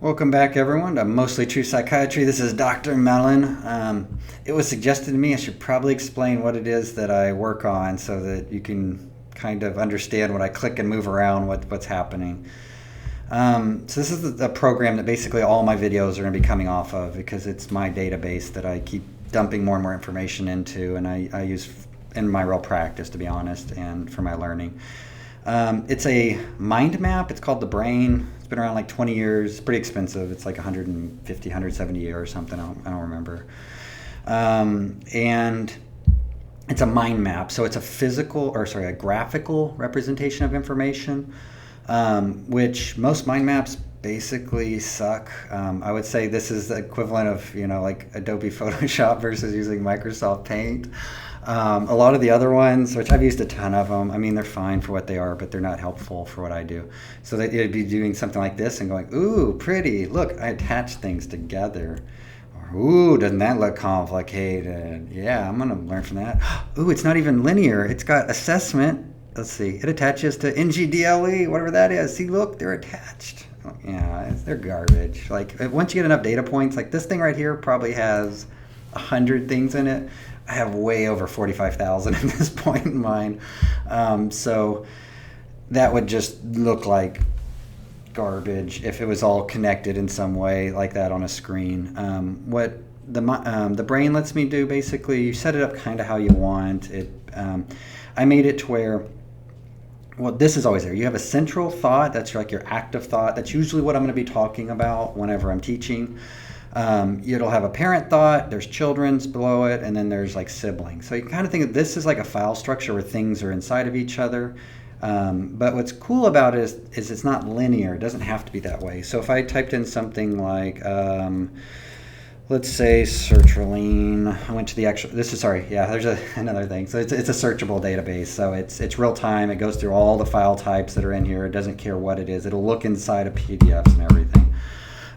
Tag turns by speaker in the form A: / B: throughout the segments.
A: Welcome back, everyone, to Mostly True Psychiatry. This is Dr. Mellon. It was suggested to me I should probably explain what it is that I work on so that you can kind of understand when I click and move around what's happening. So this is the program that basically all my videos are going to be coming off of because it's my database that I keep dumping more and more information into, and I use in my real practice, to be honest, and for my learning. It's a mind map. It's called the Brain. It's been around like 20 years. It's pretty expensive. It's like 150, 170 or something. I don't remember. And it's a mind map. So it's a graphical representation of information, which most mind maps basically suck. I would say this is the equivalent of, like Adobe Photoshop versus using Microsoft Paint. A lot of the other ones, which I've used a ton of them, I mean, they're fine for what they are, but they're not helpful for what I do. So it'd be doing something like this and going, ooh, pretty, look, I attach things together. Or, ooh, doesn't that look complicated? Yeah, I'm going to learn from that. Ooh, it's not even linear. It's got assessment. Let's see, it attaches to NGDLE, whatever that is. See, look, they're attached. Yeah, they're garbage. Like, once you get enough data points, like this thing right here probably has 100 things in it. I have way over 45,000 at this point in mine. So that would just look like garbage if it was all connected in some way like that on a screen. What the Brain lets me do, basically, you set it up kind of how you want it. I made it to where, well, this is always there. You have a central thought, that's like your active thought. That's usually what I'm going to be talking about whenever I'm teaching. It'll have a parent thought, there's children's below it, and then there's like siblings. So you kind of think of this as like a file structure where things are inside of each other. But what's cool about it is it's not linear. It doesn't have to be that way. So if I typed in something like, let's say sertraline, I went to the actual, there's another thing. So it's a searchable database. So it's real time. It goes through all the file types that are in here. It doesn't care what it is. It'll look inside of PDFs and everything.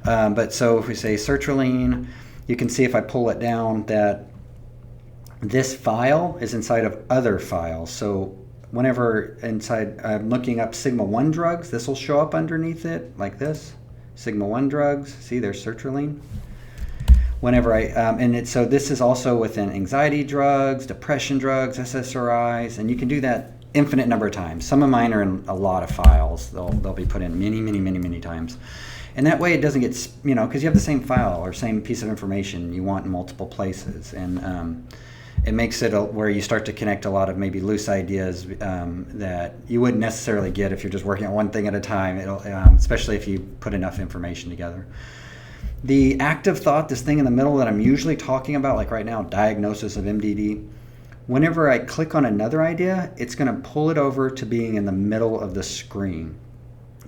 A: But so if we say sertraline, you can see if I pull it down that this file is inside of other files. So whenever I'm looking up sigma-1 drugs, this will show up underneath it like this. Sigma-1 drugs, see there's sertraline. Whenever so this is also within anxiety drugs, depression drugs, SSRIs, and you can do that infinite number of times. Some of mine are in a lot of files. They'll be put in many times. And that way it doesn't get, because you have the same file or same piece of information you want in multiple places. And it makes it where you start to connect a lot of maybe loose ideas that you wouldn't necessarily get if you're just working on one thing at a time, especially if you put enough information together. The active thought, this thing in the middle that I'm usually talking about, like right now, diagnosis of MDD, whenever I click on another idea, it's going to pull it over to being in the middle of the screen.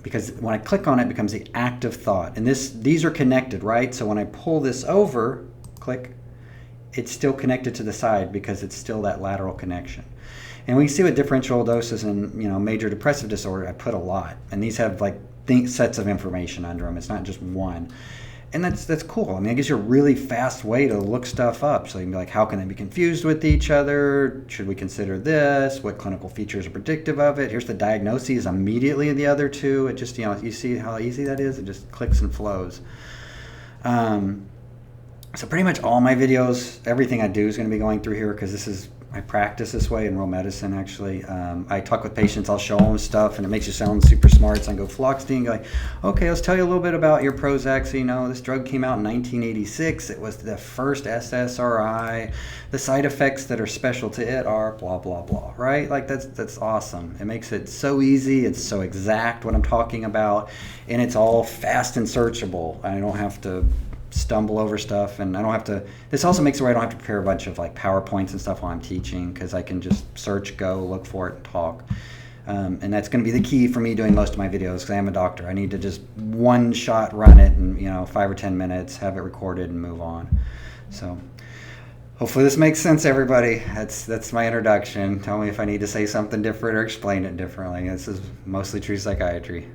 A: Because when I click on it, it becomes the active thought. And these are connected, right? So when I pull this over, click, it's still connected to the side because it's still that lateral connection. And we see with differential doses and major depressive disorder, I put a lot. And these have like sets of information under them. It's not just one. And that's cool. I mean, it gives you a really fast way to look stuff up. So you can be like, how can they be confused with each other? Should we consider this? What clinical features are predictive of it? Here's the diagnoses immediately in the other two. It just, you see how easy that is? It just clicks and flows. So pretty much all my videos, everything I do is going to be going through here because I practice this way in real medicine, actually. I talk with patients, I'll show them stuff, and it makes you sound super smart. So I go, fluoxetine, like, okay, let's tell you a little bit about your Prozac. So, this drug came out in 1986. It was the first SSRI. The side effects that are special to it are blah, blah, blah, right? Like, that's awesome. It makes it so easy. It's so exact what I'm talking about, and it's all fast and searchable. I don't have to stumble over stuff, and I don't have to, this also makes it where I don't have to prepare a bunch of like PowerPoints and stuff while I'm teaching, because I can just search, go, look for it, and talk. And that's going to be the key for me doing most of my videos, because I am a doctor. I need to just one shot run it in 5 or 10 minutes, have it recorded, and move on. So hopefully this makes sense, everybody. That's my introduction. Tell me if I need to say something different or explain it differently. This is Mostly True Psychiatry.